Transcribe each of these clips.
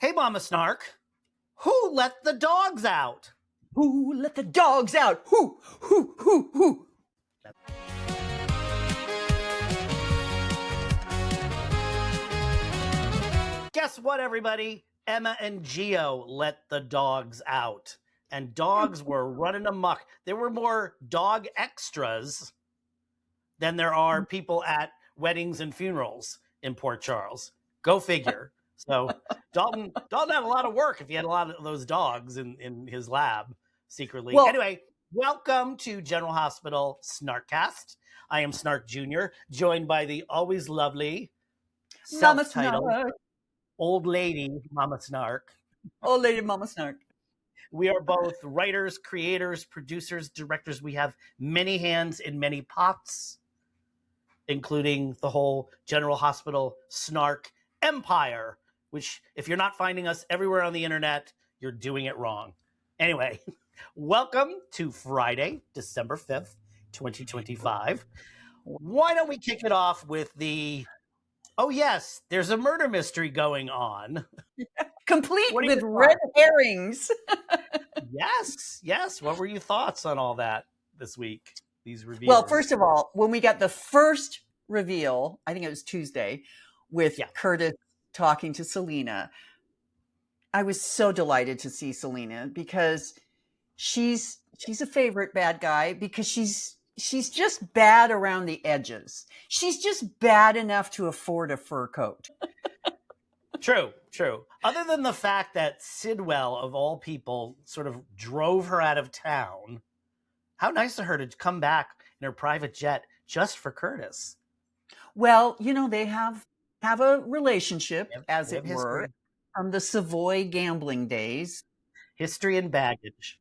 Hey, Mama Snark, who let the dogs out? Who let the dogs out? Who? Guess what, everybody? Emma and Gio let the dogs out. And dogs were running amok. There were more dog extras than there are people at weddings and funerals in Port Charles. Go figure. So Dalton had a lot of work if he had a lot of those dogs in his lab secretly. Well, anyway, welcome to General Hospital Snarkcast. I am Snark Jr., joined by the always lovely Mama self-titled Snark. old lady Mama Snark. Old lady Mama Snark. We are both writers, creators, producers, directors. We have many hands in many pots, including the whole General Hospital Snark empire, which if you're not finding us everywhere on the internet, you're doing it wrong. Anyway, welcome to Friday, December 5th, 2025. Why don't we kick it off with oh yes, there's a murder mystery going on. Complete with red herrings. Yes. What were your thoughts on all that this week? These reveals. Well, first of all, when we got the first reveal, I think it was Tuesday, with Curtis talking to Selena, I was so delighted to see Selena because she's a favorite bad guy because she's just bad around the edges. She's just bad enough to afford a fur coat. True. Other than the fact that Sidwell, of all people, sort of drove her out of town, how nice of her to come back in her private jet just for Curtis. Well, they have a relationship, as it were, history. From the Savoy gambling days. History and baggage.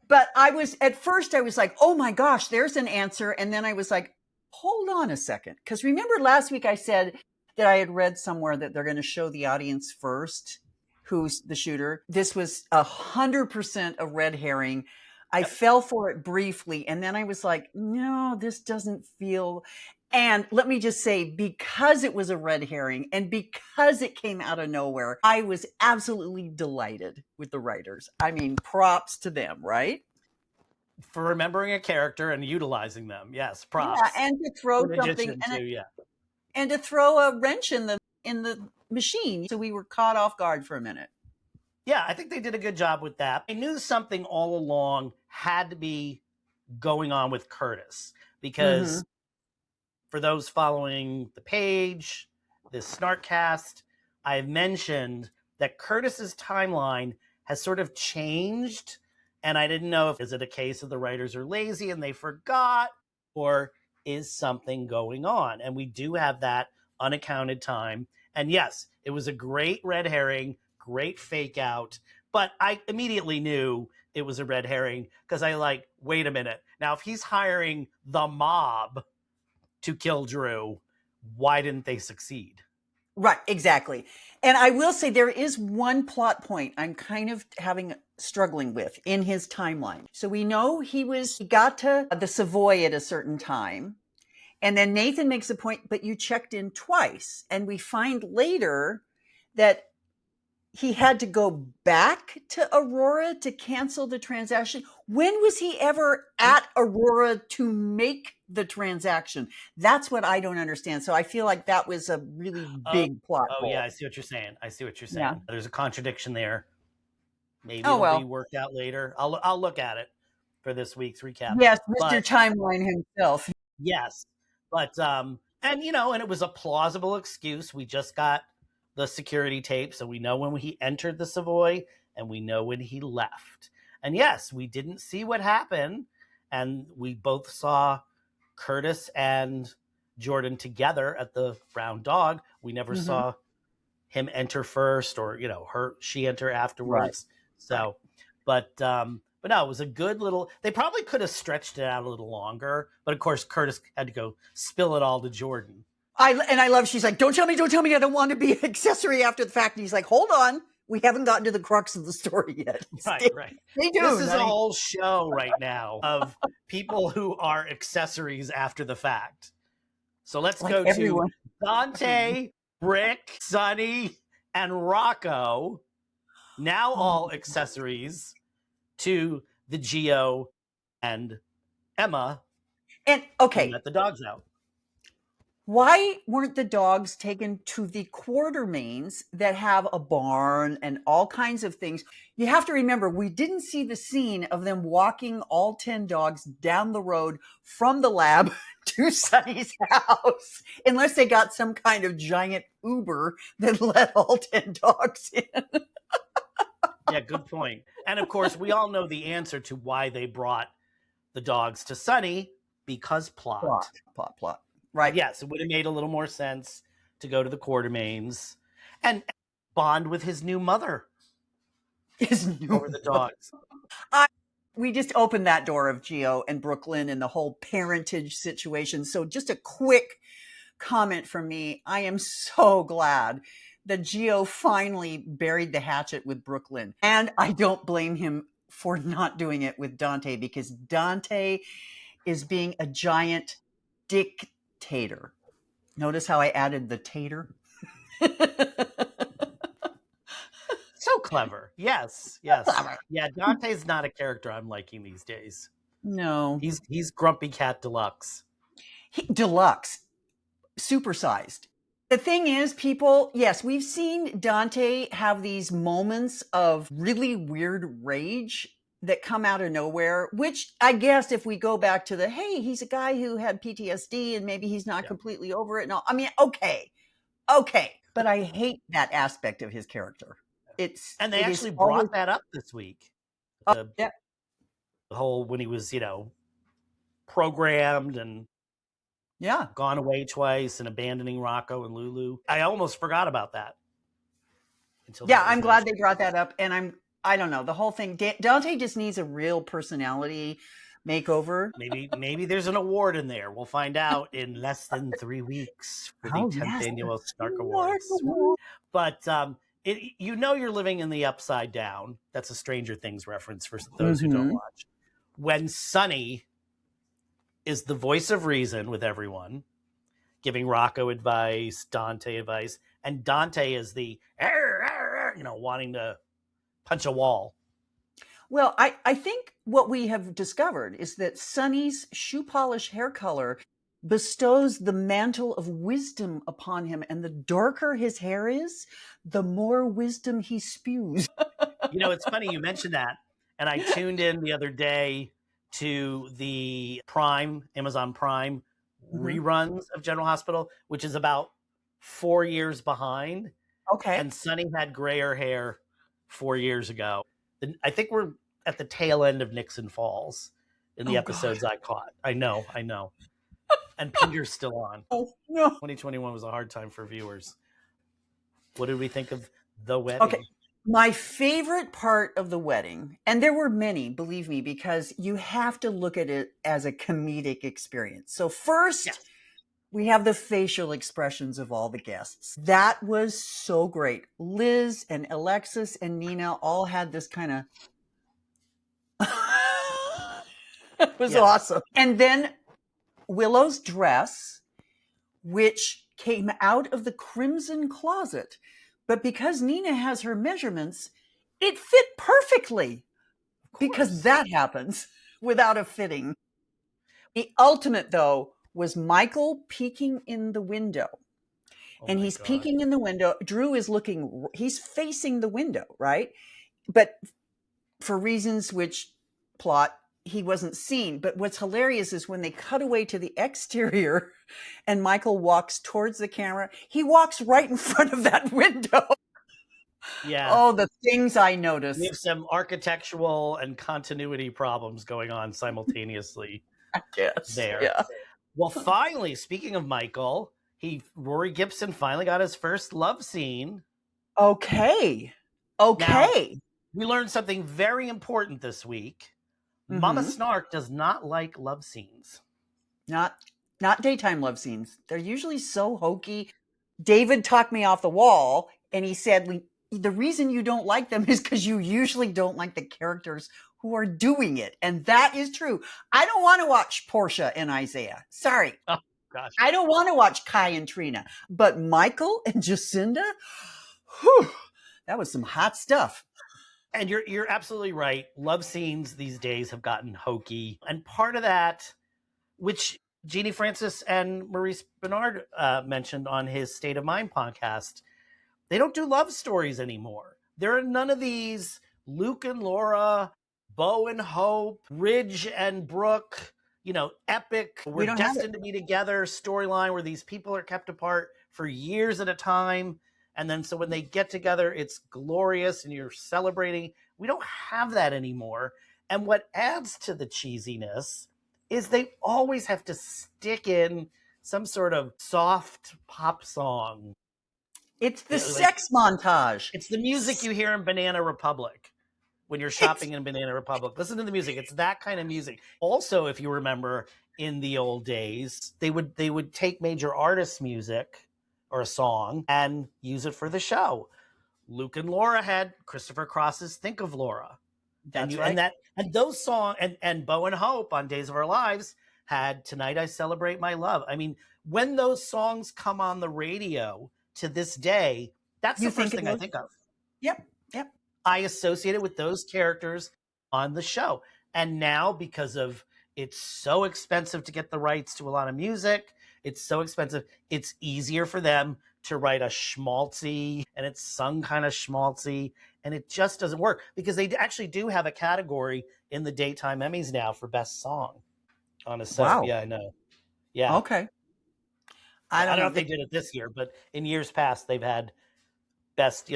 But at first I was like, oh my gosh, there's an answer. And then I was like, hold on a second. Because remember last week I said that I had read somewhere that they're going to show the audience first who's the shooter. This was 100% a red herring. I fell for it briefly. And then I was like, no, this doesn't feel... And let me just say, because it was a red herring and because it came out of nowhere, I was absolutely delighted with the writers. I mean, props to them, right? For remembering a character and utilizing them. Yes, props. Yeah, and to throw something and to throw a wrench in the machine. So we were caught off guard for a minute. Yeah, I think they did a good job with that. I knew something all along had to be going on with Curtis because for those following the page, this Snarkcast, I've mentioned that Curtis's timeline has sort of changed. And I didn't know is it a case of the writers are lazy and they forgot, or is something going on? And we do have that unaccounted time. And yes, it was a great red herring, great fake out. But I immediately knew it was a red herring because wait a minute. Now, if he's hiring the mob to kill Drew, why didn't they succeed? Right, exactly. And I will say there is one plot point I'm kind of struggling with in his timeline. So we know he got to the Savoy at a certain time. And then Nathan makes a point, but you checked in twice. And we find later that he had to go back to Aurora to cancel the transaction. When was he ever at Aurora to make the transaction? That's what I don't understand. So I feel like that was a really big plot hole. Yeah, I see what you're saying. Yeah. There's a contradiction there. Maybe it'll be worked out later. I'll look at it for this week's recap. Yes, Mr. Timeline himself. Yes. But, and it was a plausible excuse. We just got the security tape, so we know when he entered the Savoy and we know when he left. And yes, we didn't see what happened, and we both saw Curtis and Jordan together at the Brown Dog. We never saw him enter first, or she enter afterwards. Right. So, but no, it was a good little. They probably could have stretched it out a little longer, but of course Curtis had to go spill it all to Jordan. I love, she's like, don't tell me, I don't want to be an accessory after the fact. And he's like, hold on, we haven't gotten to the crux of the story yet. Right. This is a whole show right now of people who are accessories after the fact. So let's go to Dante, Brick, Sonny, and Rocco Now all accessories to the Geo and Emma And who okay, let the dogs out. why weren't the dogs taken to the Quartermains that have a barn and all kinds of things? You have to remember, we didn't see the scene of them walking all 10 dogs down the road from the lab to Sunny's house, unless they got some kind of giant Uber that let all 10 dogs in. Yeah, good point. And of course, we all know the answer to why they brought the dogs to Sunny, because plot. Plot. Right. Yes, it would have made a little more sense to go to the Quartermains and bond with his new mother over the dogs. We just opened that door of Geo and Brooklyn and the whole parentage situation. So just a quick comment from me. I am so glad that Geo finally buried the hatchet with Brooklyn. And I don't blame him for not doing it with Dante, because Dante is being a giant dictator. Notice how I added the tater? So clever. Yes. Clever. Yeah, Dante's not a character I'm liking these days. No. He's Grumpy Cat Deluxe. Deluxe. Supersized. The thing is, people, yes, we've seen Dante have these moments of really weird rage that come out of nowhere, which I guess if we go back to hey, he's a guy who had PTSD and maybe he's not completely over it. No, I mean, okay. But I hate that aspect of his character. And they actually brought that up this week. The whole, when he was, programmed and gone away twice and abandoning Rocco and Lulu. I almost forgot about that. I'm glad they brought that up. And I don't know, the whole thing. Dante just needs a real personality makeover. Maybe there's an award in there. We'll find out in less than 3 weeks for the 10th annual Snark Awards. But you're living in the upside down. That's a Stranger Things reference for those who don't watch. When Sunny is the voice of reason with everyone, giving Rocco advice, Dante advice, and Dante is the wanting to punch a wall. Well, I think what we have discovered is that Sunny's shoe polish hair color bestows the mantle of wisdom upon him, and the darker his hair is, the more wisdom he spews. It's funny you mentioned that, and I tuned in the other day to the Amazon Prime reruns of General Hospital, which is about 4 years behind. Okay. And Sunny had grayer hair 4 years ago. I think we're at the tail end of Nixon Falls in the episodes I caught. I know. And Peter's still on. Oh, no. 2021 was a hard time for viewers. What did we think of the wedding? Okay. My favorite part of the wedding, and there were many, believe me, because you have to look at it as a comedic experience. So first, we have the facial expressions of all the guests. That was so great. Liz and Alexis and Nina all had this kind of... It was awesome. And then Willow's dress, which came out of the crimson closet. But because Nina has her measurements, it fit perfectly. Because that happens without a fitting. The ultimate, though, was Michael peeking in the window. And he's peeking in the window. Drew is he's facing the window, right? But for reasons which plot, he wasn't seen. But what's hilarious is when they cut away to the exterior and Michael walks towards the camera, he walks right in front of that window. Yeah. Oh, the things I noticed. We have some architectural and continuity problems going on simultaneously. I guess. There. Yeah. Well, finally, speaking of Michael, Rory Gibson finally got his first love scene. Okay. Now, we learned something very important this week. Mama Snark does not like love scenes. Not daytime love scenes. They're usually so hokey. David talked me off the wall, and he said, the reason you don't like them is because you usually don't like the characters who are doing it. And that is true. I don't want to watch Portia and Isaiah. Sorry. Oh, gosh. I don't want to watch Kai and Trina. But Michael and Jacinda, whew, that was some hot stuff. And you're absolutely right. Love scenes these days have gotten hokey. And part of that, which Jeannie Francis and Maurice Bernard mentioned on his State of Mind podcast, they don't do love stories anymore. There are none of these Luke and Laura, Bo and Hope, Ridge and Brooke, epic, we're destined to be together storyline where these people are kept apart for years at a time. And then so when they get together, it's glorious and you're celebrating. We don't have that anymore. And what adds to the cheesiness is they always have to stick in some sort of soft pop song. It's the sex montage. It's the music you hear in Banana Republic when you're shopping in Banana Republic. Listen to the music. It's that kind of music. Also, if you remember in the old days, they would take major artists' music or a song and use it for the show. Luke and Laura had Christopher Cross's Think of Laura. That's right. And those songs and Bo and Hope on Days of Our Lives had Tonight I Celebrate My Love. I mean, when those songs come on the radio to this day, that's the first thing I think of. Yep. I associate it with those characters on the show. And now, because of it's so expensive to get the rights to a lot of music, it's so expensive, it's easier for them to write a schmaltzy, and it's sung kind of schmaltzy, and it just doesn't work because they actually do have a category in the daytime Emmys now for best song on a soap. Wow. Yeah, I know. Yeah. Okay. I don't know if they did it this year, but in years past they've had best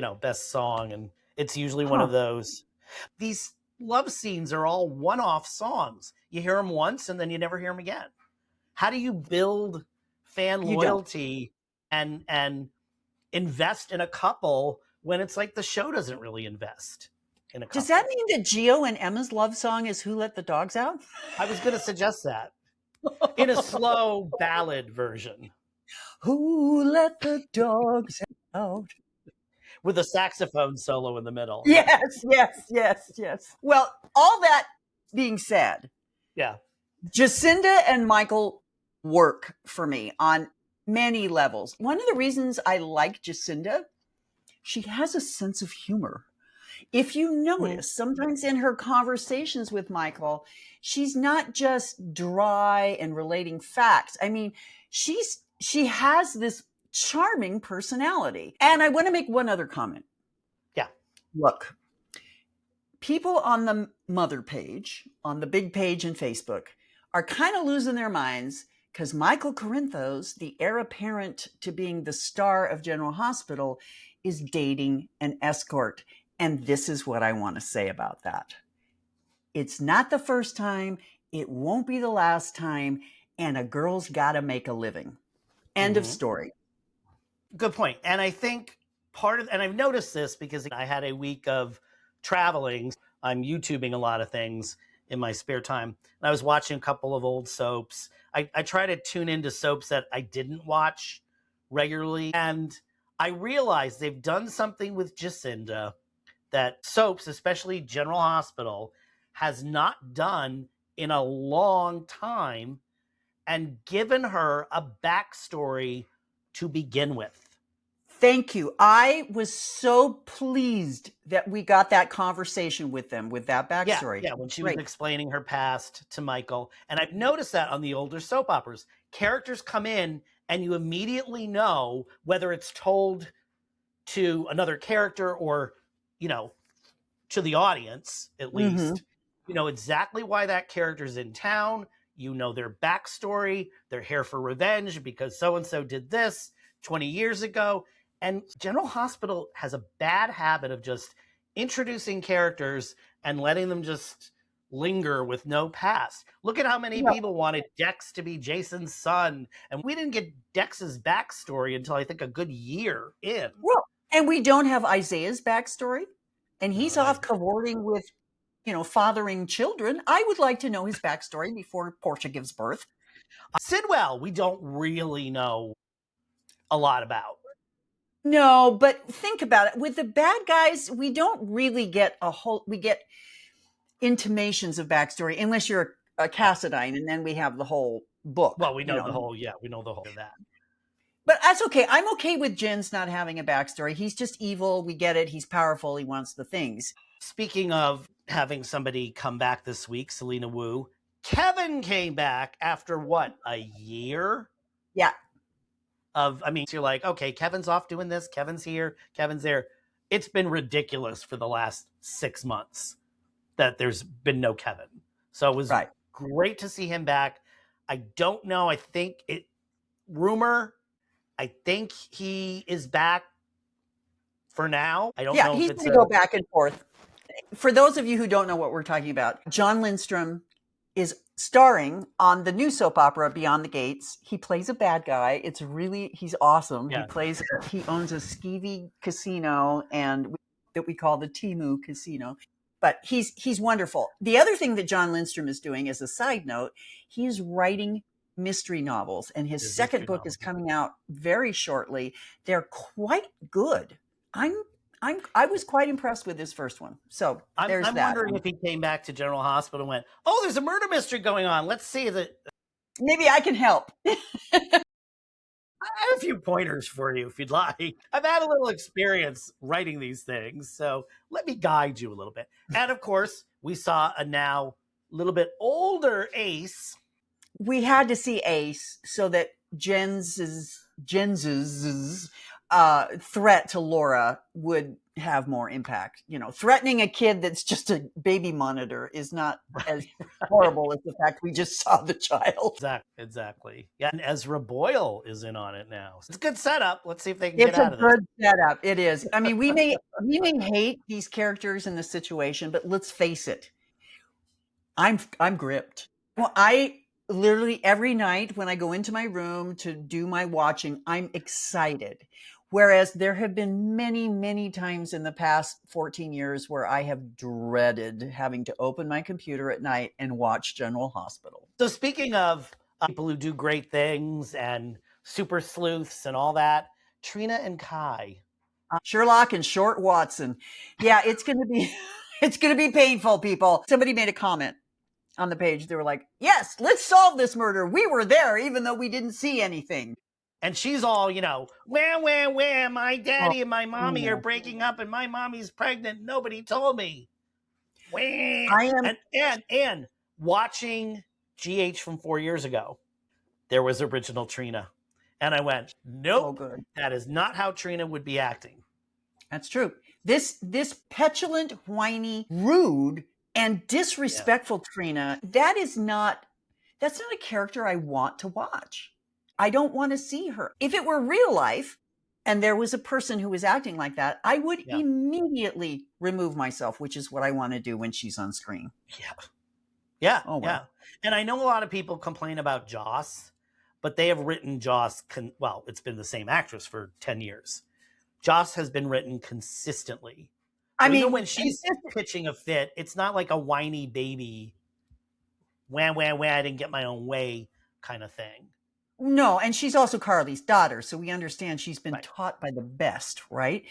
song, and it's usually one of those. These love scenes are all one-off songs. You hear them once and then you never hear them again. How do you build fan loyalty and invest in a couple when it's like the show doesn't really invest in a couple? Does that mean that Gio and Emma's love song is Who Let the Dogs Out? I was going to suggest that in a slow ballad version. Who let the dogs out? With a saxophone solo in the middle. Yes. Well, all that being said, yeah, Jacinda and Michael work for me on many levels. One of the reasons I like Jacinda, she has a sense of humor. If you notice, sometimes in her conversations with Michael, she's not just dry and relating facts. I mean, she has this charming personality. And I want to make one other comment. Yeah. Look, people on the mother page, on the big page in Facebook, are kind of losing their minds because Michael Corinthos, the heir apparent to being the star of General Hospital, is dating an escort. And this is what I want to say about that. It's not the first time. It won't be the last time. And a girl's got to make a living. End of story. Good point. And I think and I've noticed this because I had a week of traveling. I'm YouTubing a lot of things in my spare time. And I was watching a couple of old soaps. I try to tune into soaps that I didn't watch regularly. And I realized they've done something with Jacinda that soaps, especially General Hospital, has not done in a long time, and given her a backstory to begin with. Thank you. I was so pleased that we got that conversation with them, with that backstory. Yeah, when she was explaining her past to Michael. And I've noticed that on the older soap operas. Characters come in and you immediately know whether it's told to another character or, to the audience, at least. You know exactly why that character's in town. You know their backstory. They're here for revenge because so-and-so did this 20 years ago. And General Hospital has a bad habit of just introducing characters and letting them just linger with no past. Look at how many people wanted Dex to be Jason's son. And we didn't get Dex's backstory until I think a good year in. Well, and we don't have Isaiah's backstory. And he's off cavorting with, fathering children. I would like to know his backstory before Portia gives birth. Sidwell, we don't really know a lot about. No, but think about it. With the bad guys, we don't really get we get intimations of backstory unless you're a Cassadine, and then we have the whole book. Well, we know the whole of that. But that's okay. I'm okay with Jen's not having a backstory. He's just evil. We get it. He's powerful. He wants the things. Speaking of having somebody come back this week, Selena Wu, Kevin came back after what, a year? Yeah. You're like, okay, Kevin's off doing this. Kevin's here. Kevin's there. It's been ridiculous for the last 6 months that there's been no Kevin. So it was great to see him back. I don't know. I think he is back for now. I don't know he's if it's going to go back and forth. For those of you who don't know what we're talking about, John Lindstrom is starring on the new soap opera Beyond the Gates. He plays a bad guy. He's awesome. Yeah. He owns a skeevy casino that we call the Timu Casino. But he's wonderful. The other thing that John Lindstrom is doing, as a side note, he is writing mystery novels, and his second book is coming out very shortly. They're quite good. I was quite impressed with this first one. So I'm wondering if he came back to General Hospital and went, oh, there's a murder mystery going on. Let's see that. Maybe I can help. I have a few pointers for you if you'd like. I've had a little experience writing these things, so let me guide you a little bit. And of course, we saw a now little bit older Ace. We had to see Ace so that Jen's threat to Laura would have more impact. Threatening a kid that's just a baby monitor is not as horrible as the fact we just saw the child. Exactly. Yeah, and Ezra Boyle is in on it now. It's a good setup. Let's see if they can get out of this. It's a good setup. It is. I mean, we may hate these characters in the situation, but let's face it. I'm gripped. Well, I literally every night when I go into my room to do my watching, I'm excited. Whereas there have been many, many times in the past 14 years where I have dreaded having to open my computer at night and watch General Hospital. So speaking of people who do great things and super sleuths and all that, Trina and Kai. Sherlock and Short Watson. Yeah, it's going to be painful, people. Somebody made a comment on the page. They were like, yes, let's solve this murder. We were there, even though we didn't see anything. And she's all, wham, my daddy and my mommy are breaking up and my mommy's pregnant. Nobody told me. Wham. And watching GH from 4 years ago, there was original Trina. And I went, nope, that is not how Trina would be acting. That's true. This petulant, whiny, rude, and disrespectful Trina, that's not a character I want to watch. I don't want to see her. If it were real life and there was a person who was acting like that, I would immediately remove myself, which is what I want to do when she's on screen. Yeah. And I know a lot of people complain about Joss, but they have written Joss, it's been the same actress for 10 years. Joss has been written consistently. Even when she's pitching a fit, it's not like a whiny baby, wham, I didn't get my own way kind of thing. No, and she's also Carly's daughter, so we understand she's been taught by the best, right?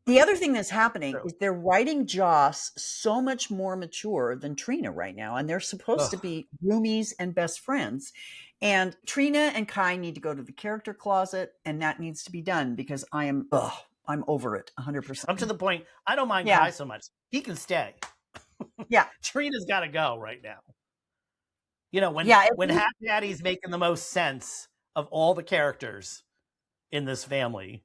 The other thing that's happening is they're writing Joss so much more mature than Trina right now, and they're supposed to be roomies and best friends. And Trina and Kai need to go to the character closet, and that needs to be done because I'm over it 100%. I'm to the point, I don't mind Kai so much. He can stay. Yeah. Trina's got to go right now. When Half Daddy's making the most sense of all the characters in this family,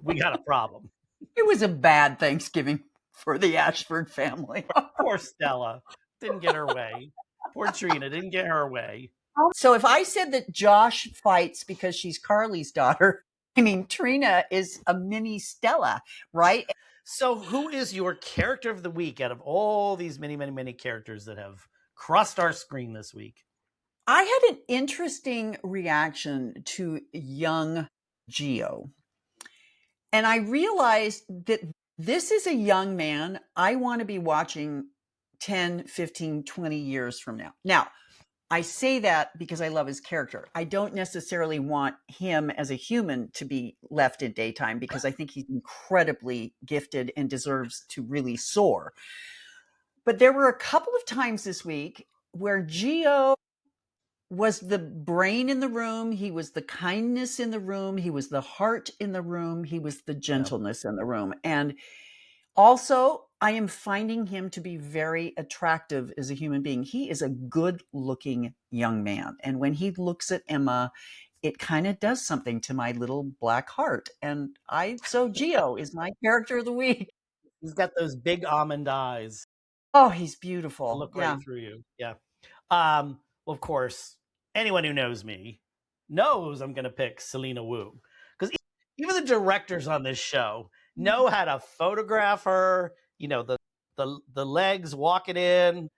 we got a problem. It was a bad Thanksgiving for the Ashford family. Poor Stella didn't get her way. Poor Trina didn't get her way. So if I said that Josh fights because she's Carly's daughter, Trina is a mini Stella, right? So who is your character of the week out of all these many, many, many characters that have crossed our screen this week? I had an interesting reaction to young Gio. And I realized that this is a young man I want to be watching 10, 15, 20 years from now. Now, I say that because I love his character. I don't necessarily want him as a human to be left in daytime because I think he's incredibly gifted and deserves to really soar. But there were a couple of times this week where Gio was the brain in the room. He was the kindness in the room. He was the heart in the room. He was the gentleness in the room. And also, I am finding him to be very attractive as a human being. He is a good looking young man. And when he looks at Emma, it kind of does something to my little black heart. And so Gio is my character of the week. He's got those big almond eyes. Oh, he's beautiful. Look Yeah. right through you. Yeah. Well, of course, anyone who knows me knows I'm going to pick Selena Wu, because even the directors on this show know how to photograph her. You know, the legs walking in.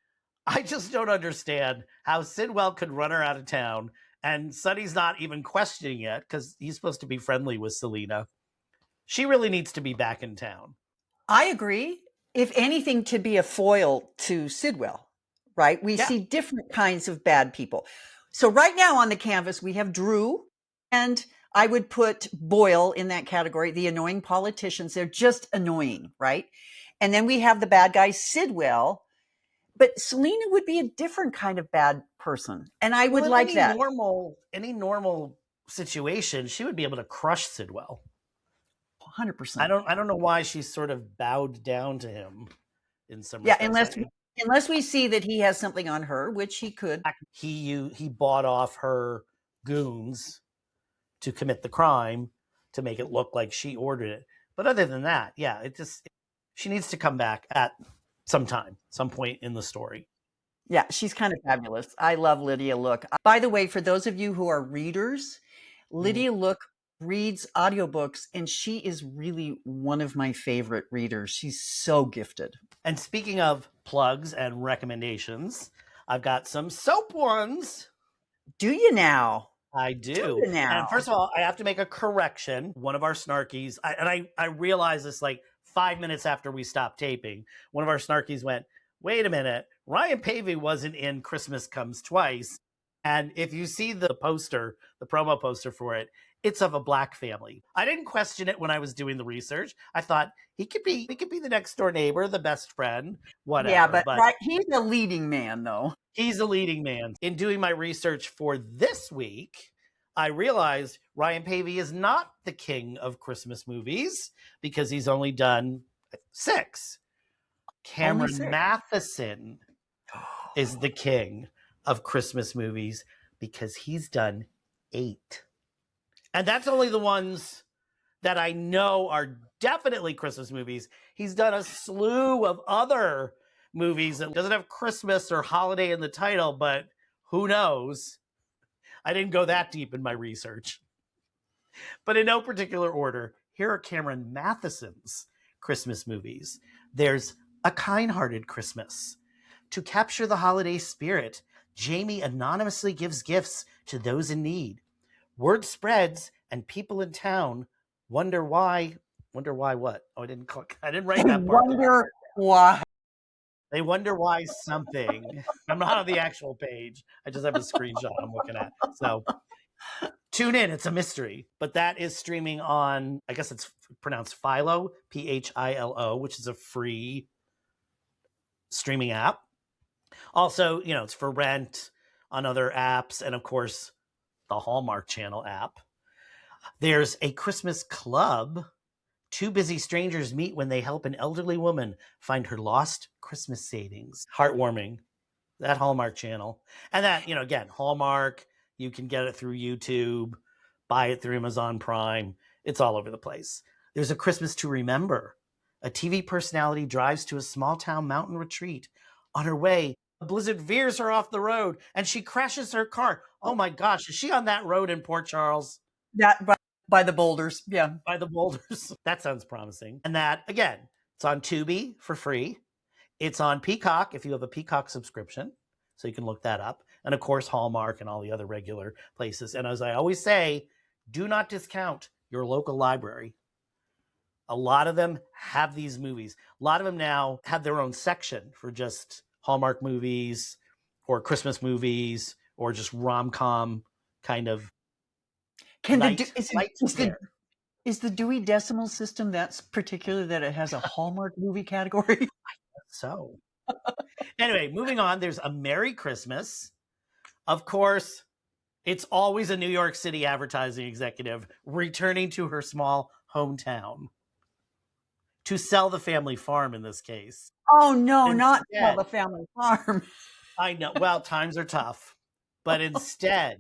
I just don't understand how Sidwell could run her out of town, and Sonny's not even questioning it because he's supposed to be friendly with Selena. She really needs to be back in town. I agree. If anything, to be a foil to Sidwell, right? We see different kinds of bad people. So right now on the canvas, we have Drew, and I would put Boyle in that category, the annoying politicians. They're just annoying, right? And then we have the bad guy, Sidwell. But Selena would be a different kind of bad person. And I would like that. Any normal situation, she would be able to crush Sidwell. 100%. I don't know why she's sort of bowed down to him in some respects. Unless we see that he has something on her, which he could. He bought off her goons to commit the crime to make it look like she ordered it. But other than that, yeah, she needs to come back at some point in the story. Yeah, she's kind of fabulous. I love Lydia Look. By the way, for those of you who are readers, Lydia Look reads audiobooks, and she is really one of my favorite readers. She's so gifted. And speaking of plugs and recommendations, I've got some soap ones. Do you now? I do. And first of all, I have to make a correction. One of our Snarkies, I realized this like 5 minutes after we stopped taping, one of our Snarkies went, wait a minute, Ryan Pavey wasn't in Christmas Comes Twice. And if you see the poster, the promo poster for it, it's of a black family. I didn't question it when I was doing the research. I thought he could be the next door neighbor, the best friend, whatever. Yeah, but right, he's a leading man, though. He's a leading man. In doing my research for this week, I realized Ryan Pavey is not the king of Christmas movies because he's only done 6. Cameron Matheson is the king of Christmas movies because he's done 8. And that's only the ones that I know are definitely Christmas movies. He's done a slew of other movies that doesn't have Christmas or holiday in the title, but who knows? I didn't go that deep in my research. But in no particular order, here are Cameron Matheson's Christmas movies. There's A Kind-Hearted Christmas. To capture the holiday spirit, Jamie anonymously gives gifts to those in need. Word spreads and people in town wonder why what? Oh, I didn't write that part. Wonder why. They wonder why something. I'm not on the actual page. I just have a screenshot I'm looking at. So tune in. It's a mystery. But that is streaming on, I guess it's pronounced Philo, Philo, which is a free streaming app. Also, it's for rent on other apps. And of course, the Hallmark Channel app. There's A Christmas Club. 2 busy strangers meet when they help an elderly woman find her lost Christmas savings. Heartwarming. That Hallmark Channel. And that, again, Hallmark, you can get it through YouTube, buy it through Amazon Prime. It's all over the place. There's A Christmas to Remember. A TV personality drives to a small town mountain retreat. On her way, a blizzard veers her off the road and she crashes her car. Oh my gosh, is she on that road in Port Charles? That by the boulders, yeah. By the boulders. That sounds promising. And that, again, it's on Tubi for free. It's on Peacock if you have a Peacock subscription. So you can look that up. And of course, Hallmark and all the other regular places. And as I always say, do not discount your local library. A lot of them have these movies. A lot of them now have their own section for just Hallmark movies or Christmas movies or just rom-com kind of. Is the Dewey Decimal System that's particular that it has a Hallmark movie category? I guess so. Anyway, moving on. There's A Merry Christmas. Of course, it's always a New York City advertising executive returning to her small hometown to sell the family farm in this case. Oh, no, not Instead, the family farm. I know. Well, times are tough. But instead,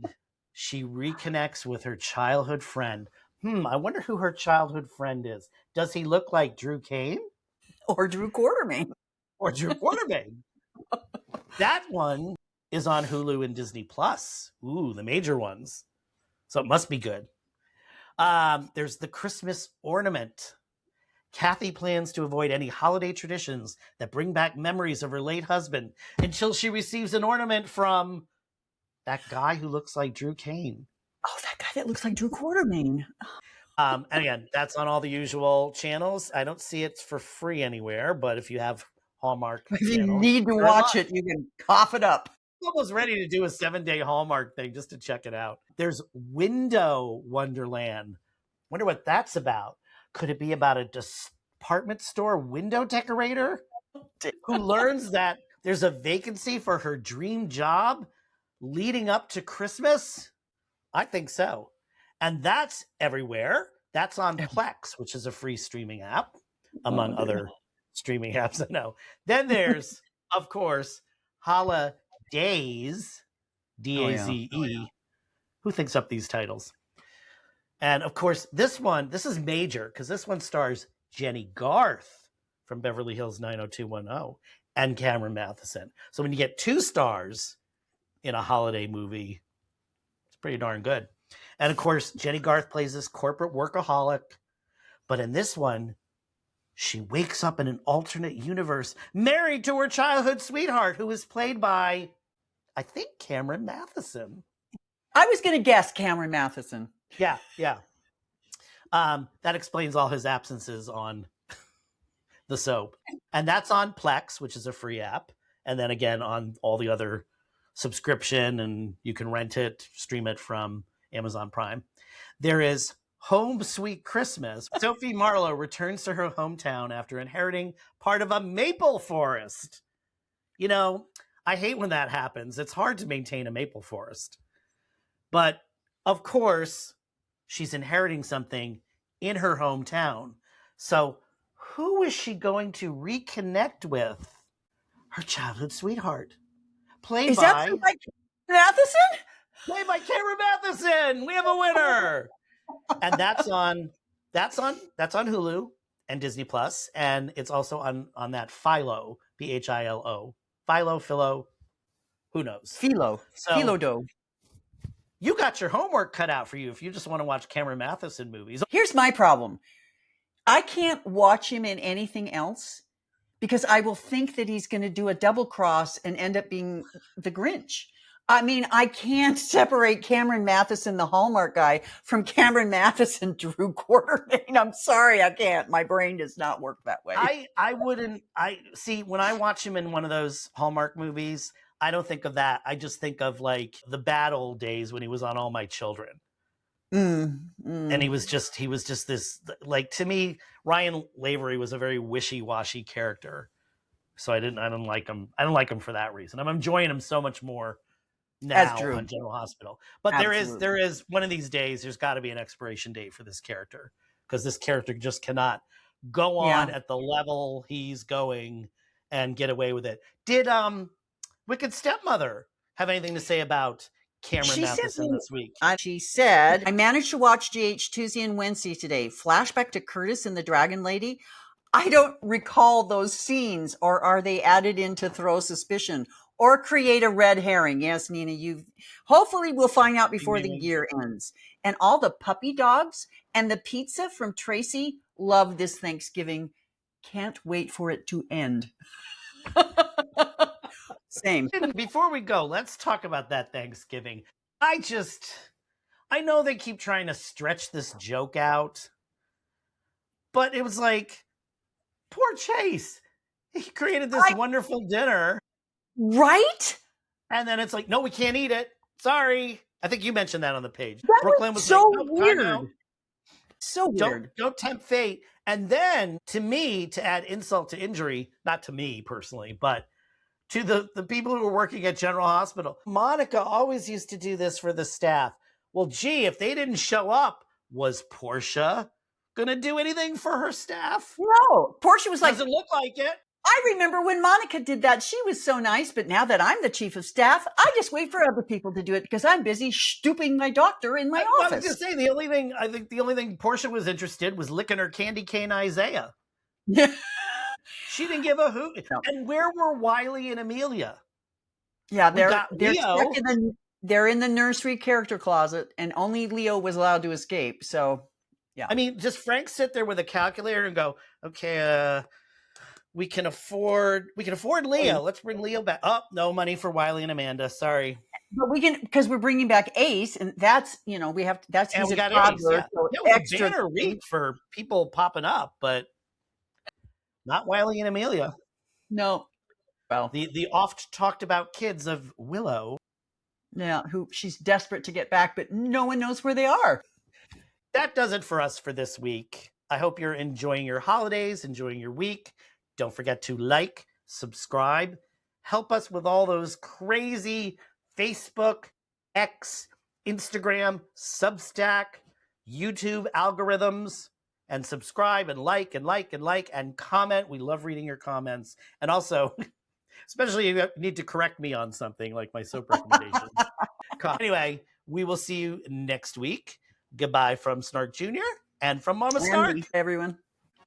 she reconnects with her childhood friend. I wonder who her childhood friend is. Does he look like Drew Kane? Or Drew Quartermain. Or Drew Quartermain? That one is on Hulu and Disney Plus. Ooh, the major ones. So it must be good. There's the Christmas ornament. Kathy plans to avoid any holiday traditions that bring back memories of her late husband until she receives an ornament from that guy who looks like Drew Kane. Oh, that guy that looks like Drew Quartermain. And again, that's on all the usual channels. I don't see it for free anywhere, but if you have Hallmark If you channels, need to watch it, you can cough it up. I'm almost ready to do a 7-day Hallmark thing just to check it out. There's Window Wonderland. Wonder what that's about. Could it be about a department store window decorator who learns that there's a vacancy for her dream job leading up to Christmas? I think so. And that's everywhere. That's on Plex, which is a free streaming app, among other streaming apps I know. Then there's, of course, Holidays, D-A-Z-E. Who thinks up these titles? And of course, this is major because this one stars Jenny Garth from Beverly Hills 90210 and Cameron Matheson. So when you get 2 stars in a holiday movie, it's pretty darn good. And of course, Jenny Garth plays this corporate workaholic. But in this one, she wakes up in an alternate universe, married to her childhood sweetheart, who is played by, I think, Cameron Matheson. I was going to guess Cameron Matheson. Yeah. That explains all his absences on the soap. And that's on Plex, which is a free app. And then again, on all the other subscription, and you can rent it, stream it from Amazon Prime. There is Home Sweet Christmas. Sophie Marlowe returns to her hometown after inheriting part of a maple forest. You know, I hate when that happens. It's hard to maintain a maple forest. But of course, she's inheriting something in her hometown. So who is she going to reconnect with? Her childhood sweetheart. Played by Matheson? Played by Cameron Matheson. We have a winner. And that's on Hulu and Disney Plus, and it's also on that Philo, Philo. Philo, who knows? Philo. You got your homework cut out for you if you just want to watch Cameron Matheson movies. Here's my problem. I can't watch him in anything else because I will think that he's going to do a double cross and end up being the Grinch. I mean, I can't separate Cameron Matheson, the Hallmark guy, from Cameron Matheson, Drew Quartermain. I'm sorry, I can't. My brain does not work that way. I wouldn't. See, when I watch him in one of those Hallmark movies, I don't think of that. I just think of like the bad old days when he was on All My Children. And he was just this, like, to me, Ryan Lavery was a very wishy-washy character. So I don't like him. I don't like him for that reason. I'm enjoying him so much more now on General Hospital. But there is one of these days, there's got to be an expiration date for this character, because this character just cannot go on at the level he's going and get away with it. Did Wicked Stepmother have anything to say about Cameron Matheson this week? She said, I managed to watch GH Tuesday and Wednesday today. Flashback to Curtis and the Dragon Lady. I don't recall those scenes, or are they added in to throw suspicion or create a red herring? Yes, Nina, hopefully we'll find out before the year ends. And all the puppy dogs and the pizza from Tracy love this Thanksgiving. Can't wait for it to end. Same. Before we go, let's talk about that Thanksgiving. I know they keep trying to stretch this joke out, but it was like, poor Chase. He created this wonderful dinner. Right? And then it's like, no, we can't eat it. Sorry. I think you mentioned that on the page. That Brooklyn was so like, no, weird. So weird. Don't tempt fate. And then, to me, to add insult to injury, not to me personally, but to the people who were working at General Hospital. Monica always used to do this for the staff. Well, gee, if they didn't show up, was Portia going to do anything for her staff? No. Portia was like, doesn't look like it. I remember when Monica did that. She was so nice, but now that I'm the chief of staff, I just wait for other people to do it because I'm busy stooping my doctor in my office. I was going to say, the only thing Portia was interested was licking her candy cane Isaiah. Yeah. She didn't give a hoot. No. And where were Wiley and Amelia? Yeah, they're stuck they're in the nursery character closet, and only Leo was allowed to escape. So, yeah. I mean, just Frank sit there with a calculator and go, okay, we can afford Leo. Let's bring Leo back. Oh, no money for Wiley and Amanda. Sorry. But we can, because we're bringing back Ace, and that's, he's a toddler. Ace, yeah. It was extra a banner week for people popping up, but not Wiley and Amelia. No. Well, the oft talked about kids of Willow. Yeah, who she's desperate to get back, but no one knows where they are. That does it for us for this week. I hope you're enjoying your holidays, enjoying your week. Don't forget to like, subscribe, help us with all those crazy Facebook, X, Instagram, Substack, YouTube algorithms, and subscribe and like and comment. We love reading your comments. And also, especially if you need to correct me on something like my soap recommendations. Anyway, we will see you next week. Goodbye from Snark Jr. and from Mama Snark. Everyone.